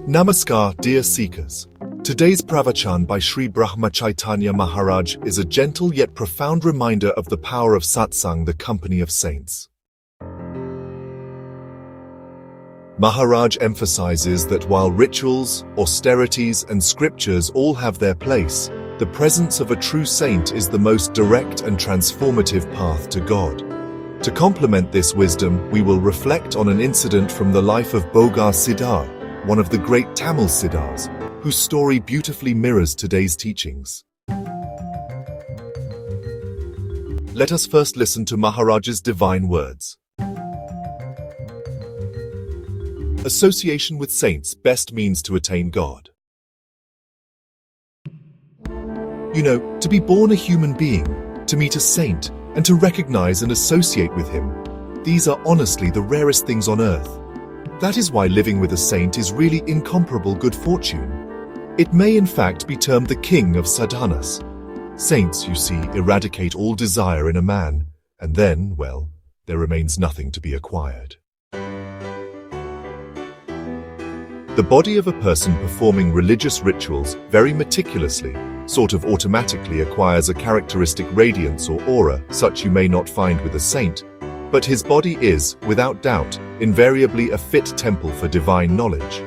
Namaskar, dear seekers. Today's Pravachan by Shri Brahmachaitanya Maharaj is a gentle yet profound reminder of the power of Satsang, the company of saints. Maharaj emphasizes that while rituals, austerities, and scriptures all have their place, the presence of a true saint is the most direct and transformative path to God. To complement this wisdom, we will reflect on an incident from the life of Bogar Siddhar, one of the great Tamil Siddhars, whose story beautifully mirrors today's teachings. Let us first listen to Maharaj's divine words. Association with saints best means to attain God. To be born a human being, to meet a saint, and to recognize and associate with him, these are honestly the rarest things on earth. That is why living with a saint is really incomparable good fortune. It may in fact be termed the king of sadhanas. Saints, you see, eradicate all desire in a man, and then, well, there remains nothing to be acquired. The body of a person performing religious rituals very meticulously, sort of automatically acquires a characteristic radiance or aura, such you may not find with a saint, but his body is, without doubt, invariably a fit temple for divine knowledge.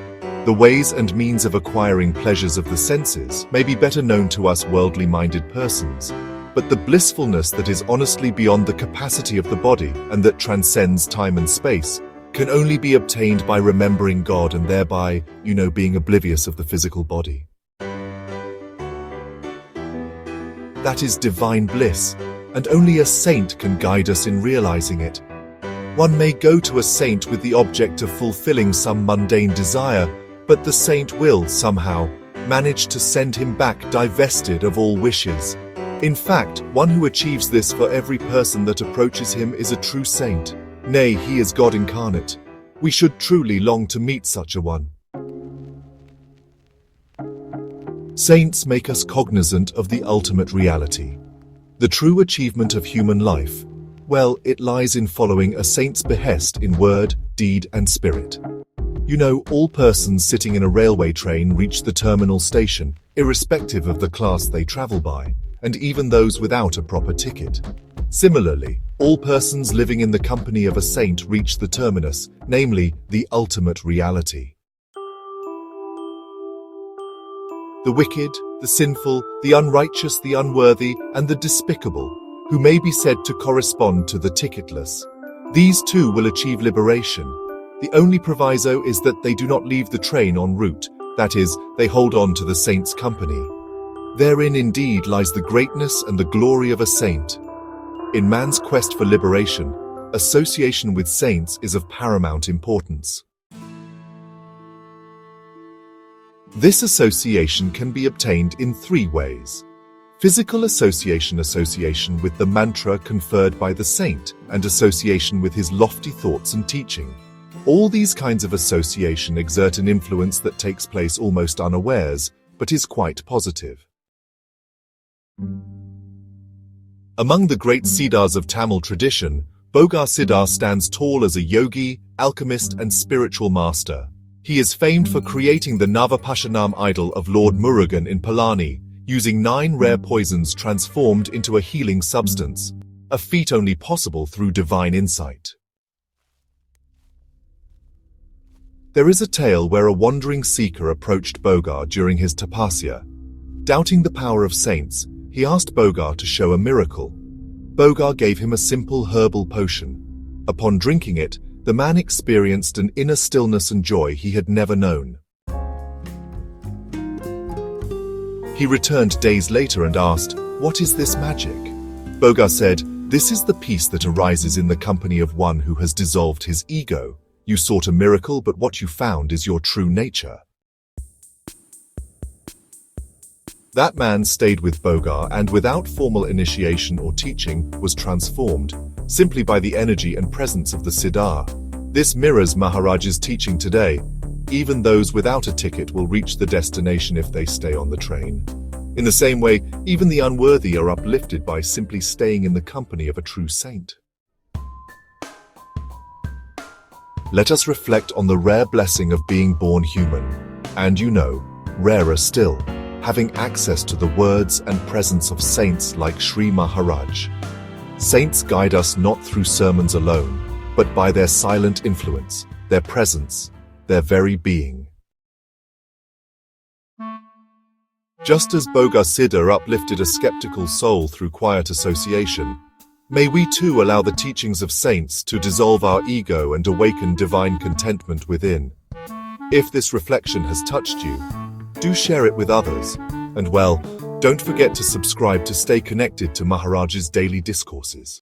The ways and means of acquiring pleasures of the senses may be better known to us worldly-minded persons, but the blissfulness that is honestly beyond the capacity of the body and that transcends time and space can only be obtained by remembering God and thereby, being oblivious of the physical body. That is divine bliss, and only a saint can guide us in realizing it. One may go to a saint with the object of fulfilling some mundane desire, but the saint will, somehow, manage to send him back divested of all wishes. In fact, one who achieves this for every person that approaches him is a true saint. Nay, he is God incarnate. We should truly long to meet such a one. Saints make us cognizant of the ultimate reality. The true achievement of human life, well, it lies in following a saint's behest in word, deed, and spirit. All persons sitting in a railway train reach the terminal station, irrespective of the class they travel by, and even those without a proper ticket. Similarly, all persons living in the company of a saint reach the terminus, namely, the ultimate reality. The wicked, the sinful, the unrighteous, the unworthy, and the despicable, who may be said to correspond to the ticketless. These too will achieve liberation. The only proviso is that they do not leave the train en route, that is, they hold on to the saint's company. Therein indeed lies the greatness and the glory of a saint. In man's quest for liberation, association with saints is of paramount importance. This association can be obtained in three ways. Physical association with the mantra conferred by the saint, and association with his lofty thoughts and teaching. All these kinds of association exert an influence that takes place almost unawares, but is quite positive. Among the great Siddhars of Tamil tradition, Bogar Siddhar stands tall as a yogi, alchemist, and spiritual master. He is famed for creating the Navapashanam idol of Lord Murugan in Palani, using 9 rare poisons transformed into a healing substance, a feat only possible through divine insight. There is a tale where a wandering seeker approached Bogar during his tapasya. Doubting the power of saints, he asked Bogar to show a miracle. Bogar gave him a simple herbal potion. Upon drinking it, the man experienced an inner stillness and joy he had never known. He returned days later and asked, "What is this magic?" Bogar said, "This is the peace that arises in the company of one who has dissolved his ego. You sought a miracle, but what you found is your true nature." That man stayed with Bogar and without formal initiation or teaching was transformed, simply by the energy and presence of the Siddhar. This mirrors Maharaj's teaching today. Even those without a ticket will reach the destination if they stay on the train. In the same way, even the unworthy are uplifted by simply staying in the company of a true saint. Let us reflect on the rare blessing of being born human. And rarer still, having access to the words and presence of saints like Shri Maharaj. Saints guide us not through sermons alone, but by their silent influence, their presence, their very being. Just as Bogar Siddhar uplifted a skeptical soul through quiet association, may we too allow the teachings of saints to dissolve our ego and awaken divine contentment within. If this reflection has touched you, do share it with others, and don't forget to subscribe to stay connected to Maharaj's daily discourses.